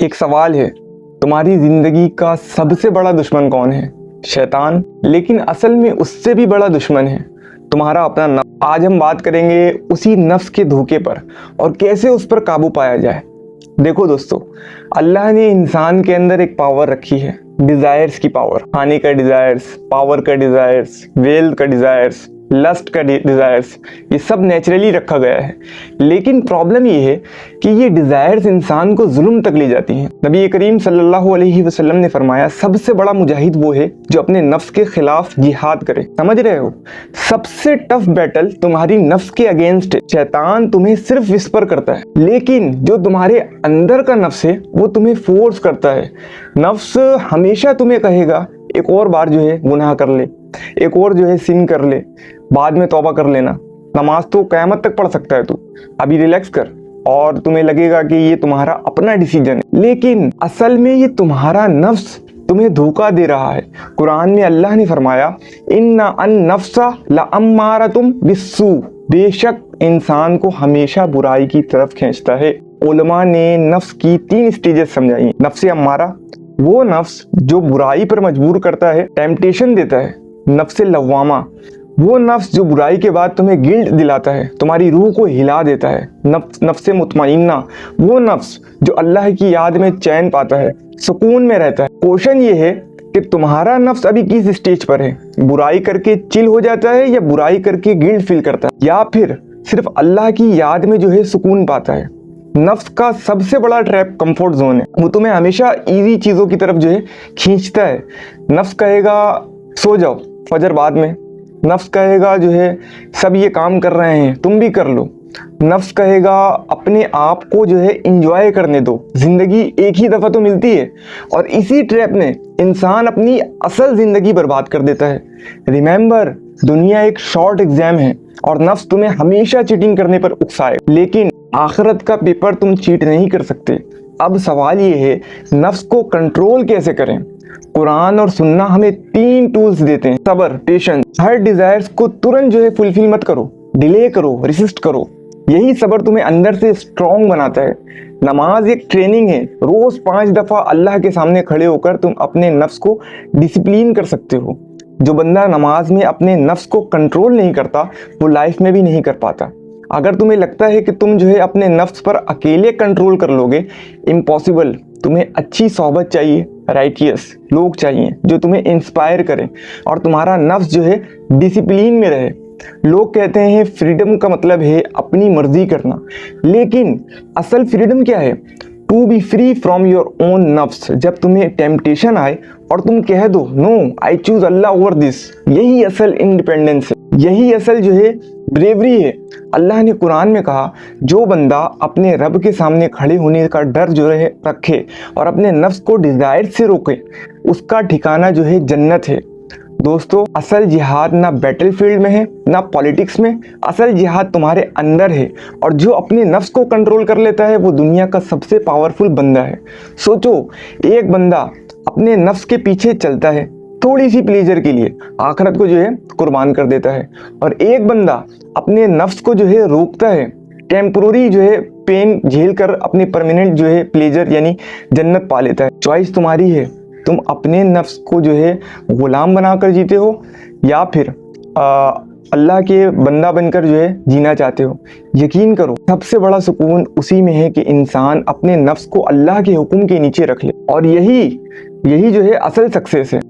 एक सवाल है, तुम्हारी जिंदगी का सबसे बड़ा दुश्मन कौन है? शैतान। लेकिन असल में उससे भी बड़ा दुश्मन है तुम्हारा अपना नफ्स। आज हम बात करेंगे उसी नफ्स के धोखे पर और कैसे उस पर काबू पाया जाए। देखो दोस्तों, अल्लाह ने इंसान के अंदर एक पावर रखी है, डिजायर्स की पावर। खाने का डिजायर्स, पावर का डिजायर्स, वेल्थ का डिजायर्स, लस्ट का डिजायर्स, ये सब नेचुरली रखा गया है। लेकिन प्रॉब्लम ये है कि ये डिजायर्स इंसान को जुल्म तक ले जाती हैं। नबी करीम सल्लल्लाहु अलैहि वसल्लम ने फरमाया, सबसे बड़ा मुजाहिद वो है जो अपने नफ्स के खिलाफ जिहाद करे। समझ रहे हो? सबसे टफ बैटल तुम्हारी नफ्स के अगेंस्ट है। शैतान तुम्हें सिर्फ विस्पर करता है, लेकिन जो तुम्हारे अंदर का नफ्स है वो तुम्हें फोर्स करता है। नफ्स हमेशा तुम्हें कहेगा एक और बार जो है गुनाह कर ले, एक और जो है सिन कर ले, बाद में तौबा कर लेना, नमाज तो क़यामत तक पढ़ सकता है तू, अभी रिलैक्स कर। और तुम्हें लगेगा कि ये तुम्हारा अपना डिसीजन है, लेकिन असल में ये तुम्हारा नफ्स तुम्हें धोखा दे रहा है। कुरान में अल्लाह ने फरमाया, इन्ना अन नफ्सा लअम्मारतुम बिस्सू, बेशक इंसान को हमेशा बुराई की तरफ खींचता है। उलमा ने नफ्स की 3 स्टेजेस समझाई। नफ्स अम्मारा, वो नफ्स जो बुराई पर मजबूर करता है, टेम्पटेशन देता है। नफ्स लव्वामा, वो नफ्स जो बुराई के बाद तुम्हें गिल्ट दिलाता है, तुम्हारी रूह को हिला देता है। नफ्स मुतमइन्ना, वो नफ्स जो अल्लाह की याद में चैन पाता है, सुकून में रहता है। क्वेश्चन ये है कि तुम्हारा नफ्स अभी किस स्टेज पर है? बुराई करके चिल हो जाता है, या बुराई करके गिल्ट फील करता है, या फिर सिर्फ अल्लाह की याद में जो है सुकून पाता है? नफ्स का सबसे बड़ा ट्रैप कंफर्ट जोन है। वो तुम्हें हमेशा इजी चीज़ों की तरफ जो है खींचता है। नफ्स कहेगा सो जाओ, फजर बाद में। नफ्स कहेगा जो है सब ये काम कर रहे हैं, तुम भी कर लो। नफ्स कहेगा अपने आप को जो है इंजॉय करने दो, जिंदगी एक ही दफ़ा तो मिलती है। और इसी ट्रैप में इंसान अपनी असल ज़िंदगी बर्बाद कर देता है। रिमेंबर, दुनिया एक शॉर्ट एग्जाम है और नफ्स तुम्हें हमेशा चीटिंग करने पर उकसाए, लेकिन आखिरत का पेपर तुम चीट नहीं कर सकते। अब सवाल ये है, नफ्स को कंट्रोल कैसे करें? कुरान और सुन्ना हमें 3 टूल्स देते हैं। सब्र, पेशेंस। हर डिजायर्स को तुरंत जो है फुलफिल मत करो, डिले करो, रेसिस्ट करो। यही सब्र तुम्हें अंदर से स्ट्रॉन्ग बनाता है। नमाज एक ट्रेनिंग है। रोज 5 दफा अल्लाह के सामने खड़े होकर तुम अपने नफ्स को डिसिप्लिन कर सकते हो। जो बंदा नमाज में अपने नफ्स को कंट्रोल नहीं करता, वो लाइफ में भी नहीं कर पाता। अगर तुम्हें लगता है कि तुम जो है अपने नफ्स पर अकेले कंट्रोल कर लोगे, इम्पॉसिबल। तुम्हें अच्छी सोहबत चाहिए, राइटियस लोग चाहिए जो तुम्हें इंस्पायर करें और तुम्हारा नफ्स जो है डिसिप्लिन में रहे। लोग कहते हैं फ्रीडम का मतलब है अपनी मर्जी करना, लेकिन असल फ्रीडम क्या है? To be free from your own नफ्स। जब तुम्हें टेम्पटेशन आए और तुम कह दो no, I choose Allah over this, यही असल इंडिपेंडेंस है, यही असल जो है ब्रेवरी है। अल्लाह ने कुरान में कहा, जो बंदा अपने रब के सामने खड़े होने का डर जो है रखे और अपने नफ्स को डिजायर से रोके, उसका ठिकाना जो है जन्नत है। दोस्तों, असल जिहाद ना बैटलफील्ड में है, ना पॉलिटिक्स में। असल जिहाद तुम्हारे अंदर है, और जो अपने नफ्स को कंट्रोल कर लेता है वो दुनिया का सबसे पावरफुल बंदा है। सोचो, एक बंदा अपने नफ्स के पीछे चलता है थोड़ी सी प्लेजर के लिए, आखिरत को जो है कुर्बान कर देता है। और एक बंदा अपने नफ्स को जो है रोकता है, टेम्पोररी जो है पेन झेल कर अपनी परमानेंट जो है प्लेजर यानी जन्नत पा लेता है। चॉइस तुम्हारी है, तुम अपने नफ्स को जो है गुलाम बनाकर जीते हो, या फिर अल्लाह के बंदा बनकर जो है जीना चाहते हो। यकीन करो, सबसे बड़ा सुकून उसी में है कि इंसान अपने नफ्स को अल्लाह के हुक्म के नीचे रख ले, और यही जो है असल सक्सेस है।